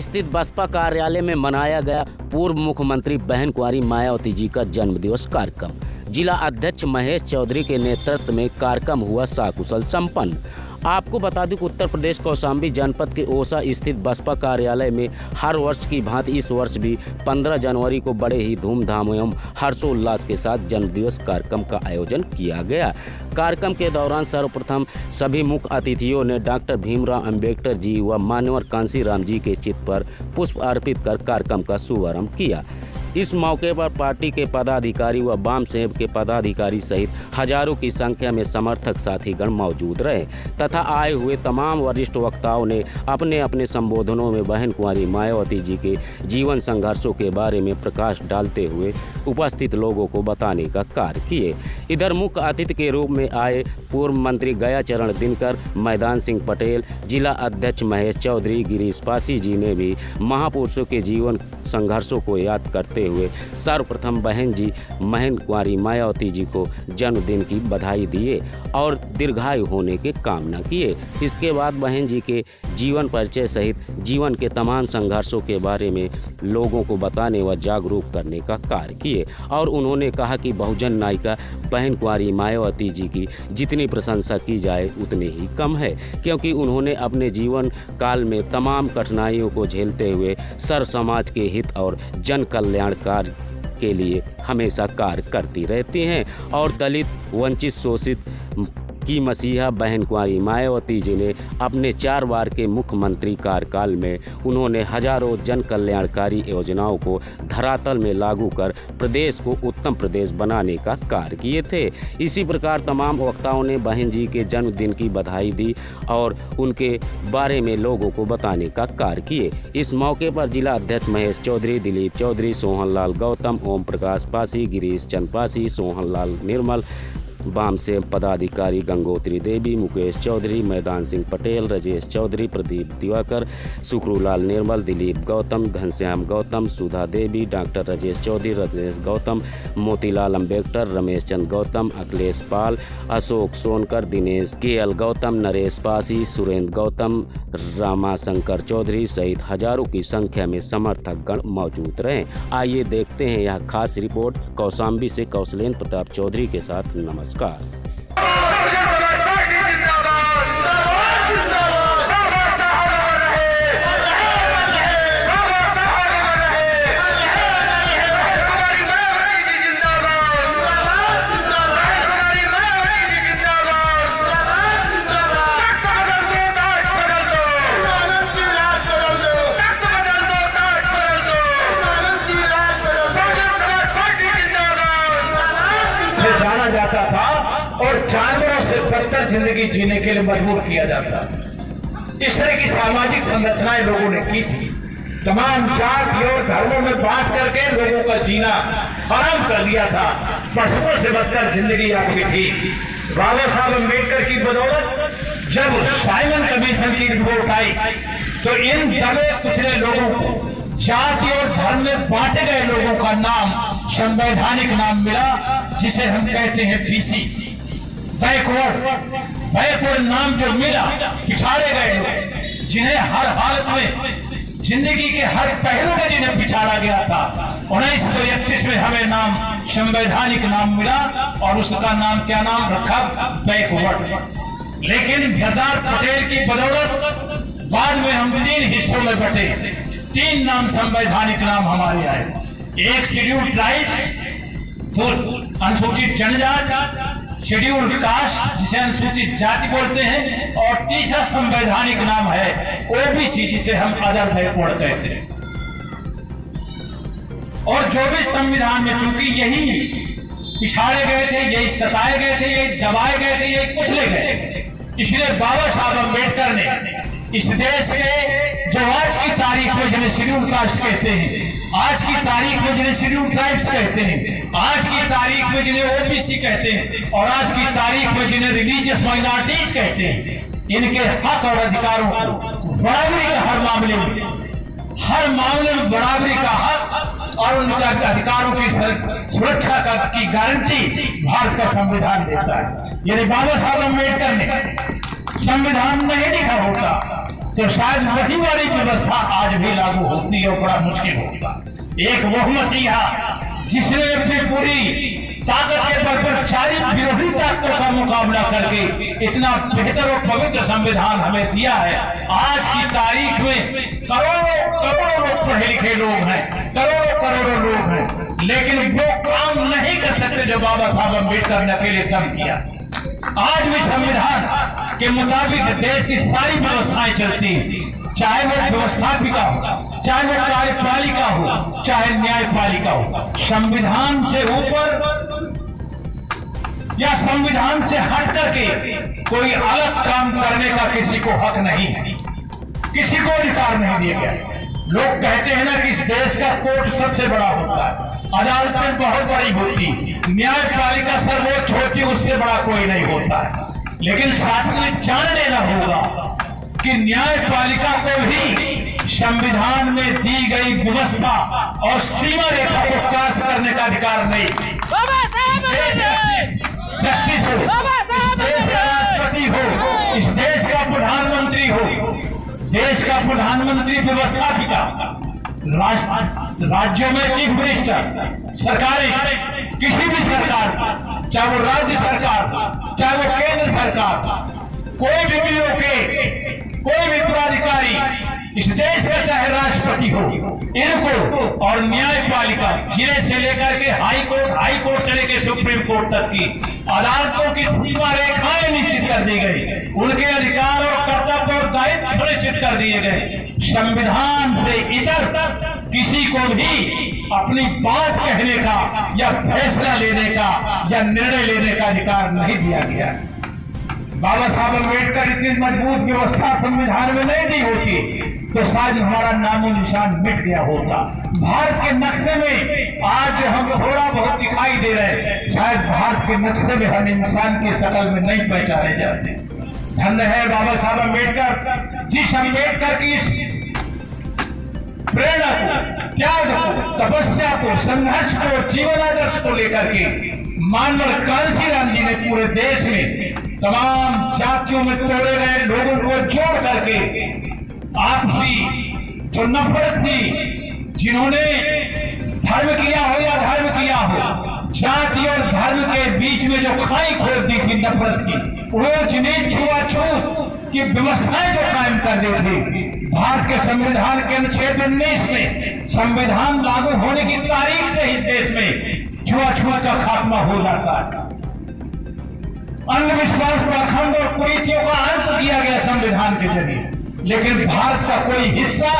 स्थित बसपा कार्यालय में मनाया गया पूर्व मुख्यमंत्री बहन कुंवारी मायावती जी का जन्मदिवस कार्यक्रम। जिला अध्यक्ष महेश चौधरी के नेतृत्व में कार्यक्रम हुआ सकुशल संपन्न। आपको बता दें कि उत्तर प्रदेश कौशाम्बी जनपद के ओसा स्थित बसपा कार्यालय में हर वर्ष की भांति इस वर्ष भी 15 जनवरी को बड़े ही धूमधाम एवं हर्षोल्लास के साथ जन्मदिवस कार्यक्रम का आयोजन किया गया। कार्यक्रम के दौरान सर्वप्रथम सभी मुख्य अतिथियों ने डॉक्टर भीमराव अंबेडकर जी व मान्यवर कांशीराम जी के चित्र पर पुष्प अर्पित कर कार्यक्रम का शुभारंभ किया। इस मौके पर पार्टी के पदाधिकारी व वाम सेब के पदाधिकारी सहित हजारों की संख्या में समर्थक साथीगण मौजूद रहे तथा आए हुए तमाम वरिष्ठ वक्ताओं ने अपने अपने संबोधनों में बहन कुंवारी मायावती जी के जीवन संघर्षों के बारे में प्रकाश डालते हुए उपस्थित लोगों को बताने का कार्य किए। इधर मुख्य अतिथि के रूप में आए पूर्व मंत्री गयाचरण दिनकर, मैदान सिंह पटेल, जिला अध्यक्ष महेश चौधरी, गिरीश पासी जी ने भी महापुरुषों के जीवन संघर्षों को याद करते हुए सर्वप्रथम बहन कुंवारी मायावती जी को जन्मदिन की बधाई दिए और दीर्घायु होने के कामना किए। इसके बाद बहन जी के जीवन परिचय सहित जीवन के तमाम संघर्षों के बारे में लोगों को बताने व जागरूक करने का कार्य किए और उन्होंने कहा कि बहुजन नायिका बहन कुंवारी मायावती जी की जितनी प्रशंसा की जाए उतनी ही कम है, क्योंकि उन्होंने अपने जीवन काल में तमाम कठिनाइयों को झेलते हुए सर समाज के हित और जन कल्याण कार्य के लिए हमेशा कार्य करती रहती हैं और दलित, वंचित, शोषित की मसीहा बहन कुंवारी मायावती जी ने अपने 4 बार के मुख्यमंत्री कार्यकाल में उन्होंने हजारों जन कल्याणकारी योजनाओं को धरातल में लागू कर प्रदेश को उत्तम प्रदेश बनाने का कार्य किए थे। इसी प्रकार तमाम वक्ताओं ने बहन जी के जन्मदिन की बधाई दी और उनके बारे में लोगों को बताने का कार्य किए। इस मौके पर जिला अध्यक्ष महेश चौधरी, दिलीप चौधरी, सोहनलाल गौतम, ओम प्रकाश पासी, गिरीश चंद पासी, सोहनलाल निर्मल, वाम से पदाधिकारी गंगोत्री देवी, मुकेश चौधरी, मैदान सिंह पटेल, राजेश चौधरी, प्रदीप दिवाकर, सुखरूलाल निर्मल, दिलीप गौतम, घनश्याम गौतम, सुधा देवी, डॉक्टर राजेश चौधरी, राजेश गौतम, मोतीलाल अंबेडकर, रमेश चंद गौतम, अखिलेश पाल, अशोक सोनकर, दिनेश केएल गौतम, नरेश पासी, सुरेंद्र गौतम, रामाशंकर चौधरी सहित हजारों की संख्या में समर्थकगण मौजूद रहे। आइए देखते हैं यह खास रिपोर्ट कौशाम्बी से कौशलेंद्र प्रताप चौधरी के साथ। नमस्कार। जाना जाता था और जानवरों से बदतर जिंदगी जीने के लिए मजबूर किया जाता था। इस तरह की सामाजिक संरचनाएं लोगों ने की थी। तमाम जातियों और धर्मों में बांट करके लोगों का जीना हराम कर दिया था। पशुओं से बदतर जिंदगी आपकी थी। बाबा साहब अम्बेडकर की बदौलत जब साइमन कमीशन की रिपोर्ट आई तो इन दबे कुचले लोगों को, जाति और धर्म में बांटे गए लोगों का नाम संवैधानिक नाम मिला, जिसे हम कहते हैं बीसी, बैकवर्ड नाम जो मिला। पिछाड़े गए लोग, जिन्हें हर हालत में जिंदगी के हर पहलू में जिन्हें पिछाड़ा गया था, 1931 में हमें नाम संवैधानिक नाम मिला और उसका नाम क्या नाम रखा? बैकवर्ड। लेकिन सरदार पटेल की बदौलत बाद में हम 3 हिस्सों में बटे, 3 नाम संवैधानिक नाम हमारे आए। एक शेड्यूल ट्राइब्स, 2 अनुसूचित जनजाति, शेड्यूल कास्ट जिसे अनुसूचित जाति बोलते हैं, और तीसरा संवैधानिक नाम है ओबीसी जिसे हम अदर बैकवर्ड कहते हैं। और जो भी संविधान में, चूंकि यही पिछाड़े गए थे, यही सताए गए थे, यही दबाए गए थे, यही कुचले गए, इसलिए बाबा साहब अम्बेडकर ने इस देश के जो आज की तारीख में जिन्हें शेड्यूल कास्ट कहते हैं, आज की तारीख में जिन्हें शेड्यूल ट्राइब्स कहते हैं, आज की तारीख में जिन्हें ओबीसी कहते हैं और आज की तारीख में जिन्हें रिलीजियस माइनॉरिटीज कहते हैं, इनके हक और अधिकारों को बराबरी का हर मामले में बराबरी का हक और उनके अधिकारों की सुरक्षा की गारंटी भारत का संविधान देता है। यदि बाबा साहब अम्बेडकर ने संविधान नहीं लिखा होता तो शायद वही वाली व्यवस्था आज भी लागू होती है और बड़ा मुश्किल होगा। एक वो मसीहा जिसने अपनी पूरी ताकत के बल पर सारी विरोधी ताकतों का मुकाबला करके इतना बेहतर और पवित्र संविधान हमें दिया है। आज की तारीख में करोड़ों करोड़ों लोग पढ़े लिखे लोग हैं, करोड़ों करोड़ों लोग हैं, लेकिन वो काम नहीं कर सकते जो बाबा साहब अम्बेडकर ने अकेले तब किया। आज भी संविधान के मुताबिक देश की सारी व्यवस्थाएं चलती हैं, चाहे वो व्यवस्थापिका हो, चाहे वो कार्यपालिका हो, चाहे न्यायपालिका हो। संविधान से ऊपर या संविधान से हट करके कोई अलग काम करने का किसी को हक नहीं है, किसी को अधिकार नहीं दिया गया। लोग कहते हैं ना कि इस देश का कोर्ट सबसे बड़ा होता है, अदालतें बहुत बड़ी होती, न्यायपालिका सर्वोच्च होती, उससे बड़ा कोई नहीं होता है। लेकिन साथ में जान लेना होगा कि न्यायपालिका को भी संविधान में दी गई व्यवस्था और सीमा रेखा को क्रॉस करने का अधिकार नहीं। जस्टिस हो, इस देश का राष्ट्रपति हो, इस देश का प्रधानमंत्री हो, देश का प्रधानमंत्री व्यवस्थापिका, राज्यों में चीफ मिनिस्टर, सरकारें, किसी भी सरकार, चाहे वो राज्य सरकार, चाहे वो केंद्र सरकार, कोई भी बिरोक्रेट, कोई भी पदाधिकारी, इस देश का चाहे राष्ट्रपति हो, इनको और न्यायपालिका जिले से लेकर के हाई कोर्ट से लेकर सुप्रीम कोर्ट तक की अदालतों की सीमा रेखाएं निश्चित कर दी गई, उनके अधिकार और कर्तव्य और दायित्व सुनिश्चित कर दिए गए। संविधान से इतर किसी को भी अपनी बात कहने का या फैसला लेने का या निर्णय लेने का अधिकार नहीं दिया गया। बाबा साहब अम्बेडकर इतनी मजबूत व्यवस्था संविधान में नहीं दी होती तो शायद हमारा नामो निशान मिट गया होता। भारत के नक्शे में आज हम थोड़ा बहुत दिखाई दे रहे हैं, शायद भारत के नक्शे में हर इंसान की शकल में नहीं पहचाने जाते। धन्य है बाबा साहब अम्बेडकर, जिस अम्बेडकर की प्रेरणा को, त्याग को, तपस्या को, संघर्ष को, जीवन आदर्श को लेकर के मानवर कांशीराम जी ने पूरे देश में तमाम जातियों में तोड़े गए लोगों को जोड़ करके आपसी जो नफरत थी, जिन्होंने धर्म किया हो या धर्म किया हो, जाति और धर्म के बीच में जो खाई खोल दी थी नफरत की, ऊंच नीच छुआछूत की व्यवस्थाएं जो कायम कर दी थी, भारत के संविधान के अनुच्छेद 19 में संविधान लागू होने की तारीख से इस देश में छुआछूत का खात्मा हो जाता है। अंधविश्वास, पाखंड और कुरीतियों का अंत किया गया संविधान के जरिए, लेकिन भारत का कोई हिस्सा